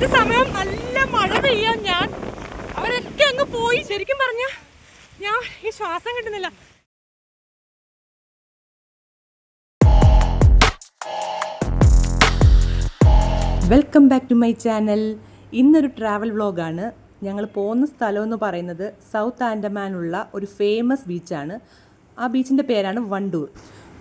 ഏത് സമയം നല്ല മഴ പെയ്യാൻ ഞാൻ അവരൊക്കെ അങ്ങ് പോയി. ശരിക്കും പറഞ്ഞ ഞാൻ ഈ ശ്വാസം കിട്ടുന്നില്ല. Welcome back to my channel. ഇന്നൊരു ട്രാവൽ വ്ളോഗാണ്. ഞങ്ങൾ പോകുന്ന സ്ഥലം എന്ന് പറയുന്നത് സൗത്ത് ആൻഡമാനുള്ള ഒരു ഫേമസ് ബീച്ചാണ്. ആ ബീച്ചിൻ്റെ പേരാണ് വണ്ടൂർ.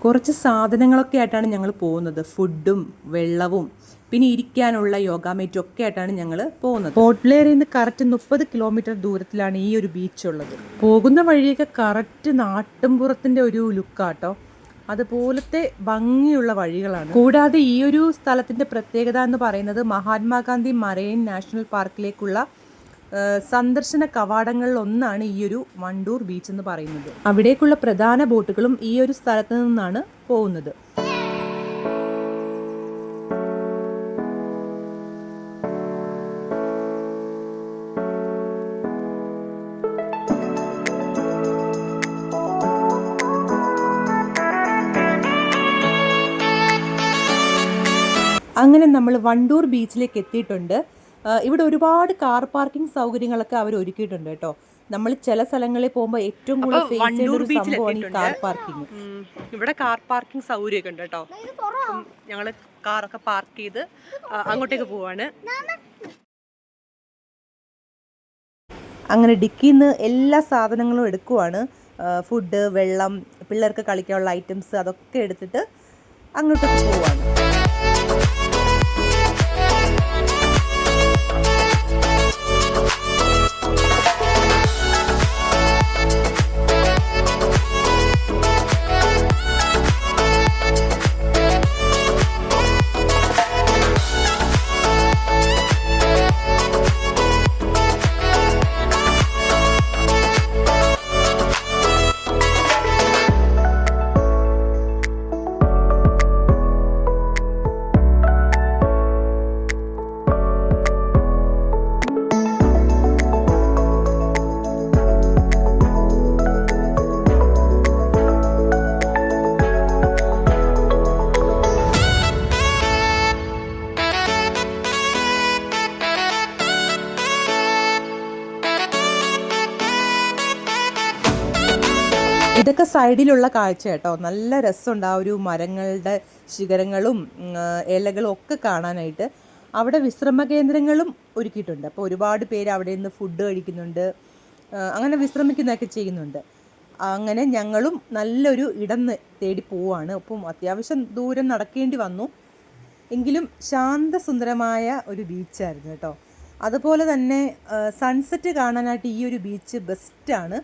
കുറച്ച് സാധനങ്ങളൊക്കെ ആയിട്ടാണ് ഞങ്ങൾ പോകുന്നത്. ഫുഡും വെള്ളവും പിന്നെ ഇരിക്കാനുള്ള യോഗാമേറ്റും ഒക്കെ ആയിട്ടാണ് ഞങ്ങൾ പോകുന്നത്. പോർട്ട് ബ്ലെയറിൽ നിന്ന് കറക്റ്റ് 30 കിലോമീറ്റർ ദൂരത്തിലാണ് ഈ ഒരു ബീച്ചുള്ളത്. പോകുന്ന വഴിയൊക്കെ കറക്റ്റ് നാട്ടിൻപുറത്തിൻ്റെ ഒരു ലുക്കാട്ടോ. അതുപോലത്തെ ഭംഗിയുള്ള വഴികളാണ്. കൂടാതെ ഈ ഒരു സ്ഥലത്തിൻ്റെ പ്രത്യേകത എന്ന് പറയുന്നത് മഹാത്മാഗാന്ധി മറൈൻ നാഷണൽ പാർക്കിലേക്കുള്ള സന്ദർശന കവാടങ്ങളിൽ ഒന്നാണ് ഈ ഒരു വണ്ടൂർ ബീച്ച് എന്ന് പറയുന്നത്. അവിടേക്കുള്ള പ്രധാന ബോട്ടുകളും ഈ ഒരു സ്ഥലത്ത് നിന്നാണ് പോകുന്നത്. അങ്ങനെ നമ്മൾ വണ്ടൂർ ബീച്ചിലേക്ക് എത്തിയിട്ടുണ്ട്. ഇവിടെ ഒരുപാട് കാർ പാർക്കിംഗ് സൗകര്യങ്ങളൊക്കെ അവർ ഒരുക്കിയിട്ടുണ്ട് കേട്ടോ. നമ്മൾ ചില സ്ഥലങ്ങളിൽ പോകുമ്പോൾ ഏറ്റവും കൂടുതൽ ഫേസ് ചെയ്യുന്ന ഒരു സംഭവമാണ് ഈ കാർ പാർക്കിംഗ്. ഇവിടെ കാർ പാർക്കിംഗ് സൗകര്യമൊക്കെ ഉണ്ട് കേട്ടോ. ഞങ്ങൾ കാറൊക്കെ പാർക്ക് ചെയ്ത് അങ്ങോട്ടേക്ക് പോവാണ്. അങ്ങനെ ഡിക്കിയിൽ നിന്ന് എല്ലാ സാധനങ്ങളും എടുക്കുവാണ്. ഫുഡ്, വെള്ളം, പിള്ളേർക്ക് കളിക്കാനുള്ള ഐറ്റംസ് അതൊക്കെ എടുത്തിട്ട് അങ്ങോട്ടേക്ക് പോവാണ്. ഇതൊക്കെ സൈഡിലുള്ള കാഴ്ച കേട്ടോ. നല്ല രസമുണ്ട് ആ ഒരു മരങ്ങളുടെ ശിഖരങ്ങളും ഇലകളും ഒക്കെ കാണാനായിട്ട്. അവിടെ വിശ്രമ കേന്ദ്രങ്ങളും ഒരുക്കിയിട്ടുണ്ട്. അപ്പോൾ ഒരുപാട് പേര് അവിടെ നിന്ന് ഫുഡ് കഴിക്കുന്നുണ്ട്, അങ്ങനെ വിശ്രമിക്കുന്നതൊക്കെ ചെയ്യുന്നുണ്ട്. അങ്ങനെ ഞങ്ങളും നല്ലൊരു ഇടം തേടി പോവുകയാണ്. അപ്പം അത്യാവശ്യം ദൂരം നടക്കേണ്ടി വന്നു, എങ്കിലും ശാന്തസുന്ദരമായ ഒരു ബീച്ചായിരുന്നു കേട്ടോ. അതുപോലെ തന്നെ സൺസെറ്റ് കാണാനായിട്ട് ഈ ഒരു ബീച്ച് ബെസ്റ്റാണ്.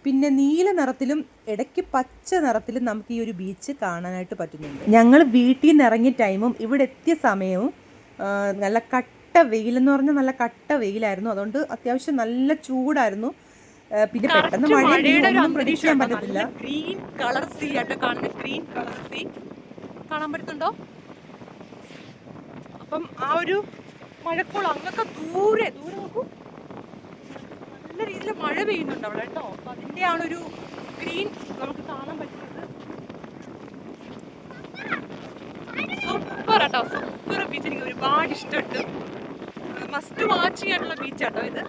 പിന്നെ നീല നിറത്തിലും ഇടയ്ക്ക് പച്ച നിറത്തിലും നമുക്ക് ഈ ഒരു ബീച്ച് കാണാനായിട്ട് പറ്റുന്നുണ്ട്. ഞങ്ങൾ വീട്ടിൽ നിന്ന് ഇറങ്ങിയ ടൈമും ഇവിടെ എത്തിയ സമയവും നല്ല കട്ട വെയിലെന്ന് പറഞ്ഞാൽ നല്ല കട്ട വെയിലായിരുന്നു. അതുകൊണ്ട് അത്യാവശ്യം നല്ല ചൂടായിരുന്നു. പിന്നെ പെട്ടെന്ന് മഴയൊന്നും പ്രതീക്ഷിക്കാൻ പറ്റത്തില്ല. ഗ്രീൻ കളർ സീ ആയിട്ട് കാണുന്ന ഗ്രീൻ കളർ സീ കാണാൻ പറ്റുന്നുണ്ടോ? അപ്പം ആ ഒരു മഴക്കോളം അങ്ങൊക്കെ ദൂരെ ദൂരെ നോക്കൂ, നല്ല രീതിയിൽ മഴ പെയ്യുന്നുണ്ട് അവിടെ കേട്ടോ. അപ്പൊ അതിൻ്റെയാണ് ഒരു ഗ്രീൻ നമുക്ക് കാണാൻ പറ്റുന്നത്. സൂപ്പർ കേട്ടോ, സൂപ്പർ ബീച്ച്. എനിക്ക് ഒരുപാട് ഇഷ്ടപ്പെട്ടു. മസ്റ്റ് വാച്ച് ചെയ്യാനുള്ള ബീച്ചാട്ടോ ഇത്.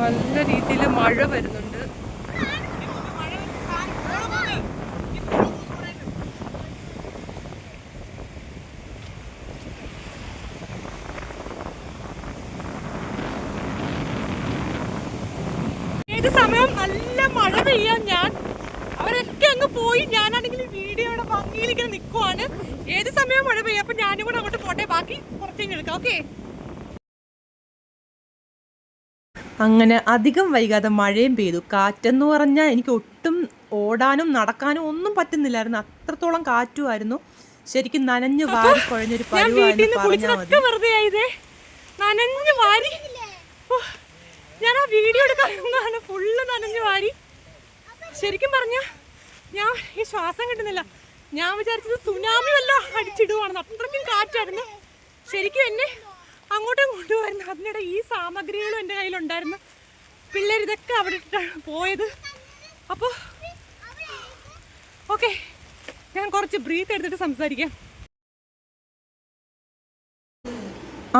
നല്ല രീതിയിൽ മഴ വരുന്നുണ്ട്. സമയം നല്ല മഴ പെയ്യാൻ ഞാൻ അവരൊക്കെ അങ്ങ് പോയി. ഞാനാണെങ്കിൽ വീഡിയോയുടെ ഭംഗിയിലിങ്ങനെ നിൽക്കുവാണ്. ഏത് സമയം മഴ പെയ്യാം. അപ്പൊ ഞാനും കൂടെ അങ്ങോട്ട് പോട്ടെ, ബാക്കി കുറച്ചെങ്കിലും എടുക്കാം. ഓക്കെ. അങ്ങനെ അധികം വൈകാതെ മഴയും പെയ്തു. കാറ്റെന്ന് പറഞ്ഞാൽ എനിക്ക് ഒട്ടും ഓടാനും നടക്കാനും ഒന്നും പറ്റുന്നില്ലായിരുന്നു. അത്രത്തോളം കാറ്റുമായിരുന്നു. ശരിക്കും നനഞ്ഞു വാരി കുഴഞ്ഞൊരു നനഞ്ഞു വാരി. ഞാൻ ആ വീഡിയോ എടുക്കാനാണ് ഫുള്ള് നനഞ്ഞു വാരി. ശരിക്കും പറഞ്ഞ ഞാൻ ഈ ശ്വാസം കിട്ടുന്നില്ല. ഞാൻ വിചാരിച്ചത് സുനാമി വല്ല അടിച്ചിടുവാണെന്ന്. അത്രയ്ക്കും കാറ്റായിരുന്നു. ശരിക്കും എന്നെ അങ്ങോട്ടും ഇങ്ങോട്ടും വരുന്നു. അതിനിടെ ഈ സാമഗ്രികളും എൻ്റെ കയ്യിലുണ്ടായിരുന്നു. പിള്ളേർ ഇതൊക്കെ അവിടെ ഇട്ടിട്ടാണ് പോയത്. അപ്പോൾ ഓക്കെ, ഞാൻ കുറച്ച് ബ്രീത്ത് എടുത്തിട്ട് സംസാരിക്കാം.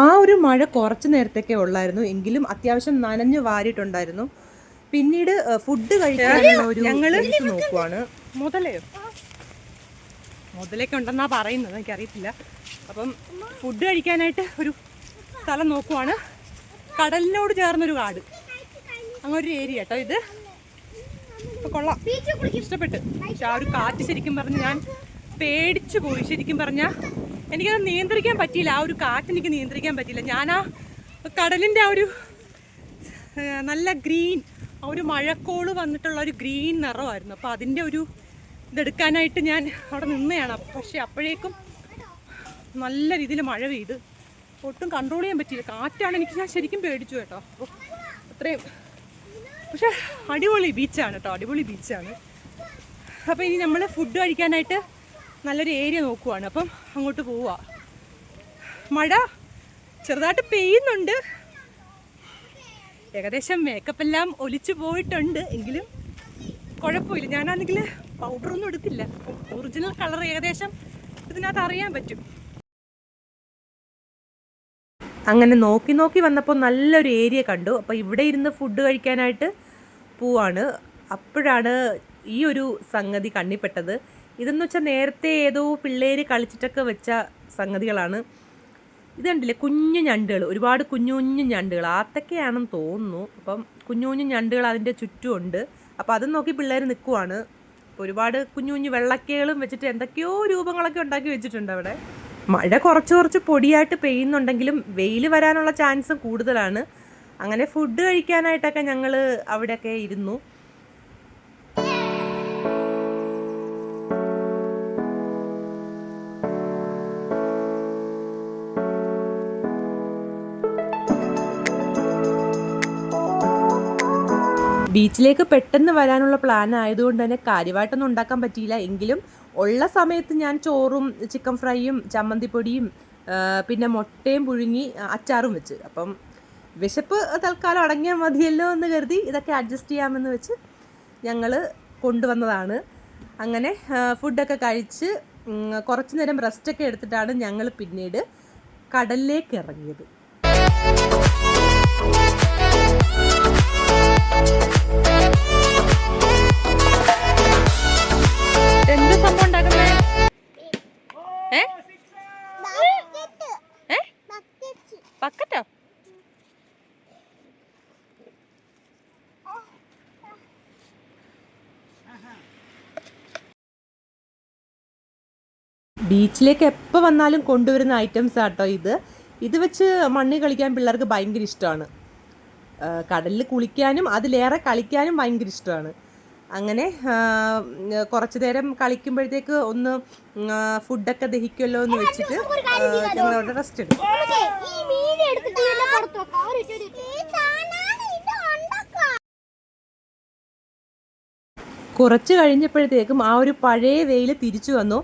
ആ ഒരു മഴ കുറച്ച് നേരത്തേക്കേ ഉള്ളായിരുന്നു, എങ്കിലും അത്യാവശ്യം നനഞ്ഞു വാരിയിട്ടുണ്ടായിരുന്നു. പിന്നീട് ഫുഡ് കഴിക്കാനുള്ള ഒരു നോക്കുവാണ്. മുതലൊക്കെ ഉണ്ടെന്നാ പറയുന്നത്, എനിക്കറിയത്തില്ല. അപ്പം ഫുഡ് കഴിക്കാനായിട്ട് ഒരു സ്ഥലം നോക്കുവാണ്. കടലിനോട് ചേർന്നൊരു കാട്, അങ്ങനൊരു ഏരിയ കേട്ടോ ഇത്. കൊള്ളാം, ഇഷ്ടപ്പെട്ട്. പക്ഷെ ആ ഒരു കാറ്റ് ശരിക്കും പറഞ്ഞ് ഞാൻ പേടിച്ചു പോയി. ശരിക്കും പറഞ്ഞാൽ എനിക്കത് നിയന്ത്രിക്കാൻ പറ്റിയില്ല. ആ ഒരു കാറ്റ് എനിക്ക് നിയന്ത്രിക്കാൻ പറ്റിയില്ല. ഞാൻ ആ കടലിൻ്റെ ആ ഒരു നല്ല ഗ്രീൻ, ആ ഒരു മഴക്കോള് വന്നിട്ടുള്ള ഒരു ഗ്രീൻ നിറമായിരുന്നു. അപ്പോൾ അതിൻ്റെ ഒരു ഇതെടുക്കാനായിട്ട് ഞാൻ അവിടെ നിന്നെയാണ്. പക്ഷേ അപ്പോഴേക്കും നല്ല രീതിയിൽ മഴ പെയ്ത് ഒട്ടും കൺട്രോൾ ചെയ്യാൻ പറ്റിയില്ല. കാറ്റാണ് ഞാൻ ശരിക്കും പേടിച്ചു കേട്ടോ. അപ്പോൾ അത്രയും, പക്ഷെ അടിപൊളി ബീച്ചാണ് കേട്ടോ, അടിപൊളി ബീച്ചാണ്. അപ്പോൾ ഇനി നമ്മൾ ഫുഡ് കഴിക്കാനായിട്ട് നല്ലൊരു ഏരിയ നോക്കുവാണ്. അപ്പം അങ്ങോട്ട് പോവുക. മഴ ചെറുതായിട്ട് പെയ്യുന്നുണ്ട്. ഏകദേശം മേക്കപ്പ് എല്ലാം ഒലിച്ചു പോയിട്ടുണ്ട്, എങ്കിലും കുഴപ്പമില്ല. ഞാനാണെങ്കിൽ പൗഡറൊന്നും എടുത്തില്ല. ഒറിജിനൽ കളർ ഏകദേശം ഇതിനകത്ത് അറിയാൻ പറ്റും. അങ്ങനെ നോക്കി നോക്കി വന്നപ്പോൾ നല്ലൊരു ഏരിയ കണ്ടു. അപ്പോൾ ഇവിടെ ഇരുന്ന് ഫുഡ് കഴിക്കാനായിട്ട് പോവാണ്. അപ്പോഴാണ് ഈ ഒരു സംഗതി കണ്ണിപ്പെട്ടത്. ഇതെന്ന് വെച്ചാൽ നേരത്തെ ഏതോ പിള്ളേർ കളിച്ചിട്ടൊക്കെ വെച്ച സംഗതികളാണ്. ഇത് കണ്ടില്ലേ, കുഞ്ഞു ഞണ്ടുകൾ, ഒരുപാട് കുഞ്ഞു കുഞ്ഞു ഞണ്ടുകൾ, ആത്തൊക്കെയാണെന്ന് തോന്നുന്നു. അപ്പം കുഞ്ഞു കുഞ്ഞു ഞണ്ടുകൾ അതിൻ്റെ ചുറ്റുമുണ്ട്. അപ്പോൾ അതും നോക്കി പിള്ളേർ നിൽക്കുവാണ്. ഒരുപാട് കുഞ്ഞു കുഞ്ഞു വെള്ളക്കകളും വെച്ചിട്ട് എന്തൊക്കെയോ രൂപങ്ങളൊക്കെ ഉണ്ടാക്കി വെച്ചിട്ടുണ്ട് അവിടെ. മഴ കുറച്ച് പൊടിയായിട്ട് പെയ്യുന്നുണ്ടെങ്കിലും വെയിൽ വരാനുള്ള ചാൻസ് കൂടുതലാണ്. അങ്ങനെ ഫുഡ് കഴിക്കാനായിട്ടൊക്കെ ഞങ്ങൾ അവിടെയൊക്കെ ഇരുന്നു. ബീച്ചിലേക്ക് പെട്ടെന്ന് വരാനുള്ള പ്ലാൻ ആയതുകൊണ്ട് തന്നെ കാര്യമായിട്ടൊന്നും ഉണ്ടാക്കാൻ പറ്റിയില്ല. എങ്കിലും ഉള്ള സമയത്ത് ഞാൻ ചോറും ചിക്കൻ ഫ്രൈയും ചമ്മന്തിപ്പൊടിയും പിന്നെ മുട്ടയും പുഴുങ്ങി അച്ചാറും വെച്ച്. അപ്പം വിശപ്പ് തൽക്കാലം അടങ്ങിയാൽ മതിയല്ലോ എന്ന് കരുതി ഇതൊക്കെ അഡ്ജസ്റ്റ് ചെയ്യാമെന്ന് വെച്ച് ഞങ്ങൾ കൊണ്ടുവന്നതാണ്. അങ്ങനെ ഫുഡൊക്കെ കഴിച്ച് കുറച്ച് നേരം റെസ്റ്റൊക്കെ എടുത്തിട്ടാണ് ഞങ്ങൾ പിന്നീട് കടലിലേക്ക് ഇറങ്ങിയത്. എന്ത് സംഭവം ഉണ്ടാക്കുന്നേ? ബക്കറ്റോ? ബീച്ചിലേക്ക് എപ്പോൾ വന്നാലും കൊണ്ടുവരുന്ന ഐറ്റംസ് ആട്ടോ ഇത് വെച്ച് മണ്ണിൽ കളിക്കാൻ പിള്ളേർക്ക് ഭയങ്കര ഇഷ്ടമാണ്. കടലിൽ കുളിക്കാനും അതിലേറെ കളിക്കാനും ഭയങ്കര ഇഷ്ടമാണ്. അങ്ങനെ കുറച്ച് നേരം കളിക്കുമ്പോഴത്തേക്ക് ഒന്ന് ഫുഡൊക്കെ ദഹിക്കുമല്ലോ എന്ന് വെച്ചിട്ട് ഞങ്ങളവിടെ റെസ്റ്റ് എടുക്കും. കുറച്ച് കഴിഞ്ഞപ്പോഴത്തേക്കും ആ ഒരു പഴയ വെയിൽ തിരിച്ചു വന്നു.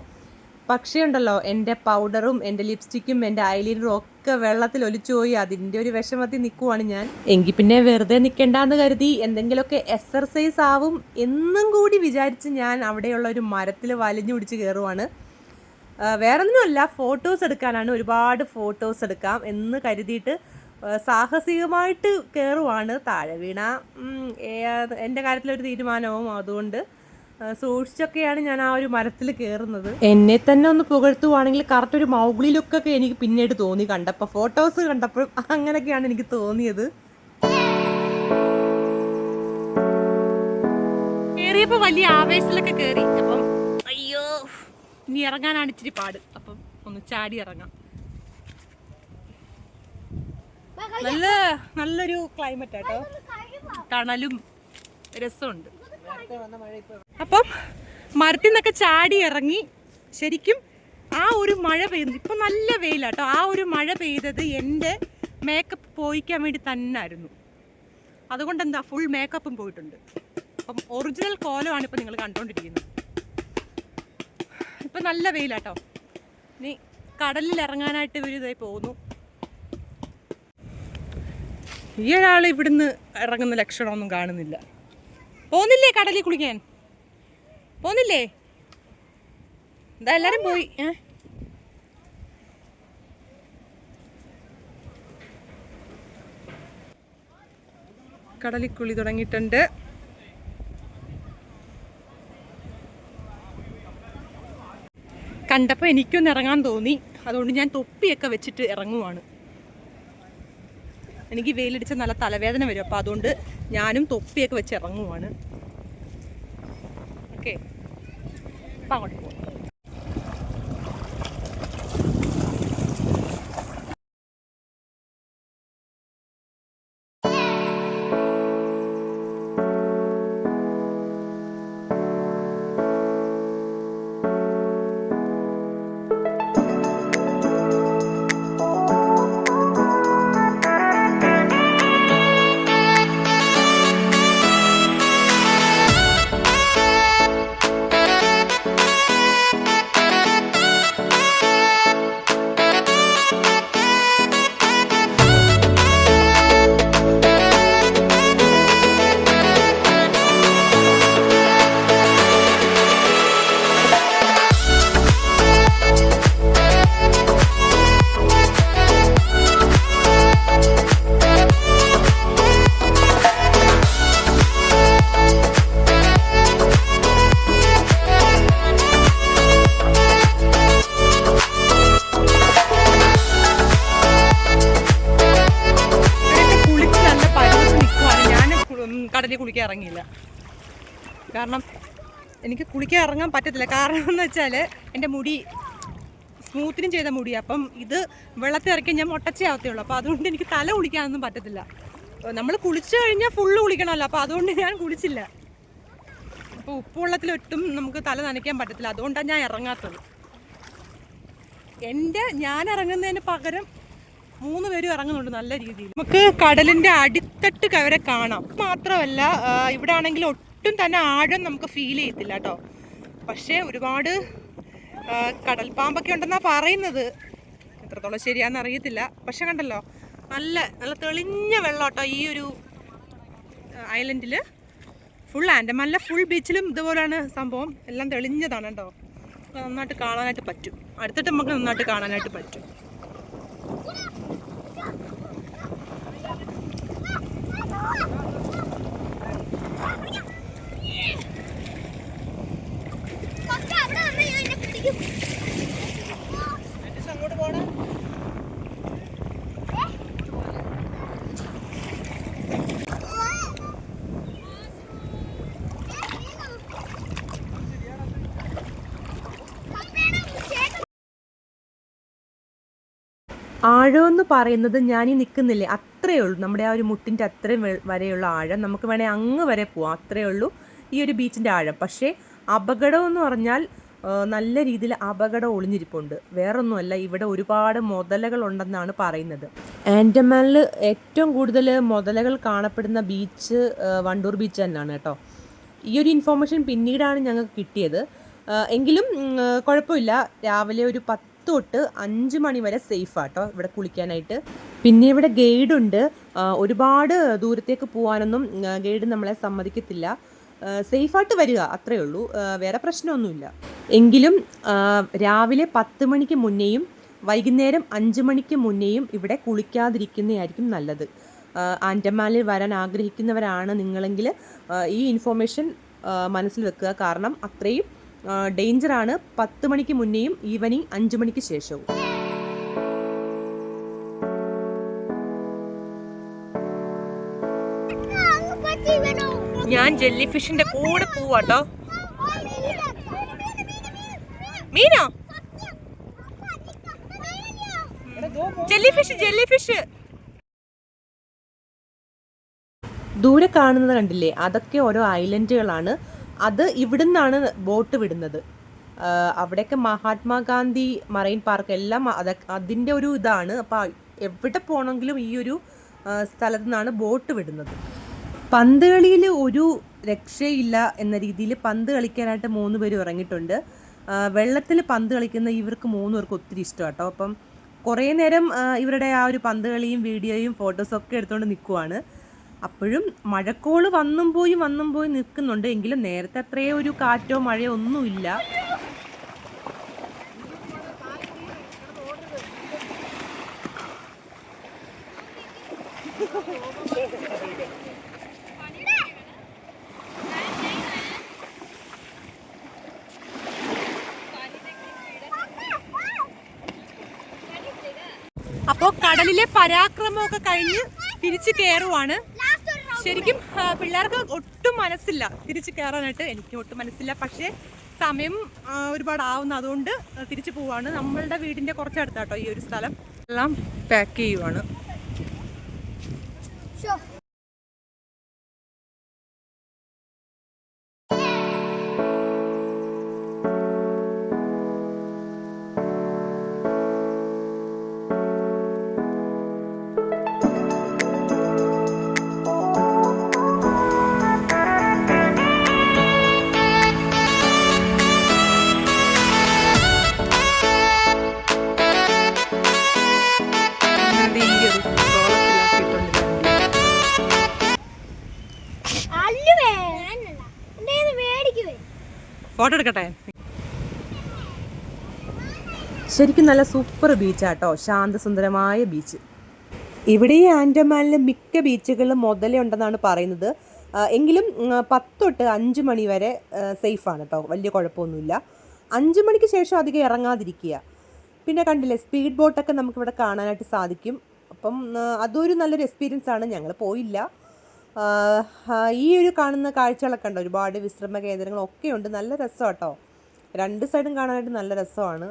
പക്ഷേ ഉണ്ടല്ലോ, എൻ്റെ പൗഡറും എൻ്റെ ലിപ്സ്റ്റിക്കും എൻ്റെ ഐലൈനറും ഒക്കെ വെള്ളത്തിൽ ഒലിച്ചു പോയി. അതിൻ്റെ ഒരു വിഷമത്തിൽ നിൽക്കുവാണ് ഞാൻ. എങ്കിൽ പിന്നെ വെറുതെ നിൽക്കണ്ടെന്ന് കരുതി എന്തെങ്കിലുമൊക്കെ എക്സർസൈസ് ആവും എന്നും കൂടി വിചാരിച്ച് ഞാൻ അവിടെയുള്ള ഒരു മരത്തിൽ വലിഞ്ഞു പിടിച്ച് കയറുവാണ്. വേറൊന്നുമല്ല, ഫോട്ടോസ് എടുക്കാനാണ്. ഒരുപാട് ഫോട്ടോസ് എടുക്കാം എന്ന് കരുതിയിട്ട് സാഹസികമായിട്ട് കയറുവാണ്. താഴെ വീണ എൻ്റെ കാര്യത്തിലൊരു തീരുമാനവും, അതുകൊണ്ട് സൂക്ഷിച്ചൊക്കെയാണ് ഞാൻ ആ ഒരു മരത്തിൽ കയറുന്നത്. എന്നെ തന്നെ ഒന്ന് പുകഴ്ത്തുവാണെങ്കിൽ കറക്റ്റ് ഒരു മൗഗ്ലി ലുക്കൊക്കെ എനിക്ക് പിന്നീട് തോന്നി കണ്ടപ്പോൾ, ഫോട്ടോസ് കണ്ടപ്പോൾ അങ്ങനെയൊക്കെയാണ് എനിക്ക് തോന്നിയത്. കയറിയപ്പോൾ വലിയ ആവേശത്തിലൊക്കെ കയറി. അപ്പം അയ്യോ, ഇനി ഇറങ്ങാനാണ് ഇച്ചിരി പാട്. അപ്പം ഒന്ന് ചാടി ഇറങ്ങാം. നല്ലൊരു ക്ലൈമറ്റ് ആട്ടോ, തണലും രസമുണ്ട്. അപ്പം മരത്തിൽ നിന്നൊക്കെ ചാടി ഇറങ്ങി. ശരിക്കും ആ ഒരു മഴ പെയ്യുന്നു. ഇപ്പം നല്ല വെയിലാട്ടോ. ആ ഒരു മഴ പെയ്തത് എൻ്റെ മേക്കപ്പ് പോയിക്കാൻ വേണ്ടി തന്നെ ആയിരുന്നു. അതുകൊണ്ട് എന്താ, ഫുൾ മേക്കപ്പും പോയിട്ടുണ്ട്. അപ്പം ഒറിജിനൽ കോലമാണ് ഇപ്പം നിങ്ങൾ കണ്ടുകൊണ്ടിരിക്കുന്നത്. ഇപ്പം നല്ല വെയിലാട്ടോ. ഇനി കടലിൽ ഇറങ്ങാനായിട്ട് ഇവർ ഇതായി പോകുന്നു. ഈ ഒരാൾ ഇവിടുന്ന് ഇറങ്ങുന്ന ലക്ഷണമൊന്നും കാണുന്നില്ല. പോന്നില്ലേ കടലിൽ കുളിക്കാൻ? പോന്നില്ലേ? എന്താ എല്ലാരും പോയി. കടലിൽ കുളി തുടങ്ങിയിട്ടുണ്ട്. കണ്ടപ്പോൾ എനിക്കൊന്ന് ഇറങ്ങാൻ തോന്നി, അതുകൊണ്ട് ഞാൻ തൊപ്പിയൊക്കെ വെച്ചിട്ട് ഇറങ്ങുവാണ്. എനിക്ക് വെയിലടിച്ച നല്ല തലവേദന വരും, അപ്പോൾ അതുകൊണ്ട് ഞാനും തൊപ്പിയൊക്കെ വെച്ച് ഇറങ്ങുവാണ്. ഓക്കെ, അപ്പം അങ്ങോട്ട് പോകും. കടലിൽ കുളിക്കാൻ ഇറങ്ങിയില്ല, കാരണം എനിക്ക് കുളിക്കാൻ ഇറങ്ങാൻ പറ്റത്തില്ല. കാരണം എന്ന് വെച്ചാൽ എൻ്റെ മുടി സ്മൂത്തിനും ചെയ്ത മുടി, അപ്പം ഇത് വെള്ളത്തിൽ ഇറക്കി ഞാൻ മുട്ടച്ചയാവത്തേ ഉള്ളൂ. അപ്പോൾ അതുകൊണ്ട് എനിക്ക് തല കുളിക്കാനൊന്നും പറ്റത്തില്ല. നമ്മൾ കുളിച്ചു കഴിഞ്ഞാൽ ഫുള്ള് കുളിക്കണമല്ലോ, അപ്പോൾ അതുകൊണ്ട് ഞാൻ കുളിച്ചില്ല. അപ്പോൾ ഉപ്പുവെള്ളത്തിലൊട്ടും നമുക്ക് തല നനയ്ക്കാൻ പറ്റത്തില്ല, അതുകൊണ്ടാണ് ഞാൻ ഇറങ്ങാത്തത്. ഞാൻ ഇറങ്ങുന്നതിന് പകരം 3 പേരും ഇറങ്ങുന്നുണ്ട് നല്ല രീതിയിൽ. നമുക്ക് കടലിൻ്റെ അടിത്തട്ട് വരെ കാണാം. മാത്രമല്ല ഇവിടെ ആണെങ്കിൽ ഒട്ടും തന്നെ ആഴം നമുക്ക് ഫീൽ ചെയ്യത്തില്ല കേട്ടോ. പക്ഷേ ഒരുപാട് കടൽപ്പാമ്പൊക്കെ ഉണ്ടെന്നാണ് പറയുന്നത്, എത്രത്തോളം ശരിയാണെന്ന് അറിയത്തില്ല. പക്ഷെ കണ്ടല്ലോ, നല്ല നല്ല തെളിഞ്ഞ വെള്ളം കേട്ടോ ഈ ഒരു ഐലൻഡിൽ. ഫുൾ ആൻഡമാനിലെ ഫുൾ ബീച്ചിലും ഇതുപോലെയാണ് സംഭവം, എല്ലാം തെളിഞ്ഞതാണ് കേട്ടോ. നന്നായിട്ട് കാണാനായിട്ട് പറ്റും, അടുത്തിട്ട് നമുക്ക് നന്നായിട്ട് കാണാനായിട്ട് പറ്റും. ആഴമെന്ന് പറയുന്നത് ഞാനീ നിൽക്കുന്നില്ലേ അത്രയേ ഉള്ളൂ. നമ്മുടെ ആ ഒരു മുട്ടിൻ്റെ അത്രയും വരെയുള്ള ആഴം, നമുക്ക് വേണേൽ അങ്ങ് വരെ പോവാം, അത്രയേ ഉള്ളൂ ഈ ഒരു ബീച്ചിൻ്റെ ആഴം. പക്ഷേ അപകടം എന്ന് പറഞ്ഞാൽ നല്ല രീതിയിൽ അപകടം ഒളിഞ്ഞിരിപ്പുണ്ട്. വേറൊന്നുമല്ല, ഇവിടെ ഒരുപാട് മുതലകൾ ഉണ്ടെന്നാണ് പറയുന്നത്. ആൻഡമാനിൽ ഏറ്റവും കൂടുതൽ മുതലകൾ കാണപ്പെടുന്ന ബീച്ച് വണ്ടൂർ ബീച്ച് തന്നെയാണ് കേട്ടോ. ഈ ഒരു ഇൻഫോർമേഷൻ പിന്നീടാണ് ഞങ്ങൾക്ക് കിട്ടിയത്. എങ്കിലും കുഴപ്പമില്ല, രാവിലെ ഒരു 10 തൊട്ട് 5 മണി വരെ സേഫാട്ടോ ഇവിടെ കുളിക്കാനായിട്ട്. പിന്നെ ഇവിടെ ഗൈഡുണ്ട്. ഒരുപാട് ദൂരത്തേക്ക് പോകാനൊന്നും ഗൈഡ് നമ്മളെ സമ്മതിക്കത്തില്ല. സേഫായിട്ട് വരിക, അത്രയേ ഉള്ളൂ, വേറെ പ്രശ്നമൊന്നുമില്ല. എങ്കിലും രാവിലെ 10 മണിക്ക് മുന്നേയും വൈകുന്നേരം 5 മണിക്ക് മുന്നേയും ഇവിടെ കുളിക്കാതിരിക്കുന്നതായിരിക്കും നല്ലത്. ആൻഡമാനിൽ വരാൻ ആഗ്രഹിക്കുന്നവരാണ് നിങ്ങളെങ്കിൽ ഈ ഇൻഫോർമേഷൻ മനസ്സിൽ വെക്കുക. കാരണം അത്രയും ഡേഞ്ചറാണ് 10 മണിക്ക് മുന്നേയും ഈവനിങ് 5 മണിക്ക് ശേഷവും. ഞാൻ ജെല്ലി ഫിഷിന്റെ കൂടെ പോവാട്ടോ. മീനോ? Jelly fish. ദൂരെ കാണുന്നത് കണ്ടില്ലേ, അതൊക്കെ ഓരോ ഐലൻഡുകളാണ്. അത് ഇവിടുന്നാണ് ബോട്ട് വിടുന്നത്. അവിടെയൊക്കെ മഹാത്മാഗാന്ധി മറൈൻ പാർക്ക് എല്ലാം അതിൻ്റെ ഒരു ഇതാണ്. അപ്പോൾ എവിടെ പോകണമെങ്കിലും ഈ ഒരു സ്ഥലത്തു നിന്നാണ് ബോട്ട് വിടുന്നത്. പന്ത് കളിയിൽ ഒരു രക്ഷയില്ല എന്ന രീതിയിൽ പന്ത് കളിക്കാനായിട്ട് 3 പേരും ഇറങ്ങിയിട്ടുണ്ട്. വെള്ളത്തിൽ പന്ത് കളിക്കുന്ന ഇവർക്ക് 3 പേർക്ക് ഒത്തിരി ഇഷ്ടം കേട്ടോ. അപ്പം കുറേ നേരം ഇവരുടെ ആ ഒരു പന്ത് കളിയും വീഡിയോയും ഫോട്ടോസൊക്കെ എടുത്തുകൊണ്ട് നിൽക്കുവാണ്. അപ്പോഴും മഴക്കോള് വന്നും പോയി നിൽക്കുന്നുണ്ട്. എങ്കിലും നേരത്തെ അത്രയോ ഒരു കാറ്റോ മഴയോ ഒന്നുമില്ല. കടലിലെ പരാക്രമമൊക്കെ കഴിഞ്ഞ് തിരിച്ചു കയറുവാണ്. ശരിക്കും പിള്ളേർക്ക് ഒട്ടും മനസ്സില്ല തിരിച്ചു കയറാനായിട്ട്. എനിക്ക് ഒട്ടും മനസ്സില്ല, പക്ഷേ സമയം ഒരുപാട് ആവുന്നു, അതുകൊണ്ട് തിരിച്ചു പോവാണ്. നമ്മളുടെ വീടിൻ്റെ കുറച്ചടുത്താട്ടോ ഈ ഒരു സ്ഥലം. എല്ലാം പാക്ക് ചെയ്യുവാണ്. ഫോട്ടോ എടുക്കട്ടെ. ശരിക്കും നല്ല സൂപ്പർ ബീച്ചാട്ടോ, ശാന്തസുന്ദരമായ ബീച്ച്. ഇവിടെ ഈ ആൻഡമാനിലെ മിക്ക ബീച്ചുകളിലും മുതലുണ്ടെന്നാണ് പറയുന്നത്. എങ്കിലും 10 തൊട്ട് 5 മണി വരെ സേഫാണ് കേട്ടോ, വലിയ കുഴപ്പമൊന്നുമില്ല. 5 മണിക്ക് ശേഷം അധികം ഇറങ്ങാതിരിക്കുക. പിന്നെ കണ്ടില്ലേ, സ്പീഡ് ബോട്ടൊക്കെ നമുക്കിവിടെ കാണാനായിട്ട് സാധിക്കും. അപ്പം അതൊരു നല്ലൊരു എക്സ്പീരിയൻസ് ആണ്. ഞങ്ങൾ പോയില്ല. ഈ ഒരു കാണുന്ന കാഴ്ചകളൊക്കെ ഉണ്ട്, ഒരുപാട് വിശ്രമ കേന്ദ്രങ്ങളൊക്കെ ഉണ്ട്. നല്ല രസം കേട്ടോ, 2 സൈഡും കാണാനായിട്ട് നല്ല രസമാണ്.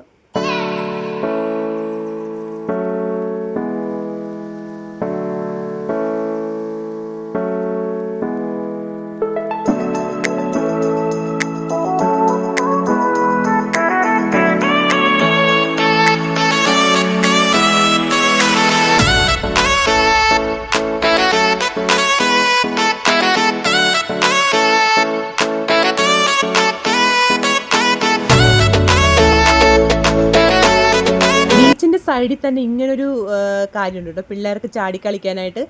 സൈഡിൽ തന്നെ ഇങ്ങനൊരു കാര്യമുണ്ട് കേട്ടോ, പിള്ളേർക്ക് ചാടിക്കളിക്കാനായിട്ട്.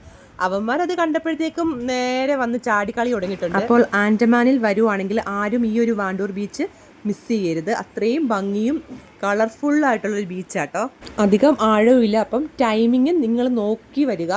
അവന്മാരത് കണ്ടപ്പോഴത്തേക്കും നേരെ വന്ന് ചാടിക്കളി തുടങ്ങിയിട്ടുണ്ട്. അപ്പോൾ ആൻഡമാനിൽ വരുവാണെങ്കിൽ ആരും ഈ ഒരു വാണ്ടൂർ ബീച്ച് മിസ് ചെയ്യരുത്. അത്രയും ഭംഗിയും കളർഫുള്ളായിട്ടുള്ളൊരു ബീച്ചാട്ടോ. അധികം ആഴവും ഇല്ല. അപ്പം ടൈമിങ് നിങ്ങൾ നോക്കി വരിക.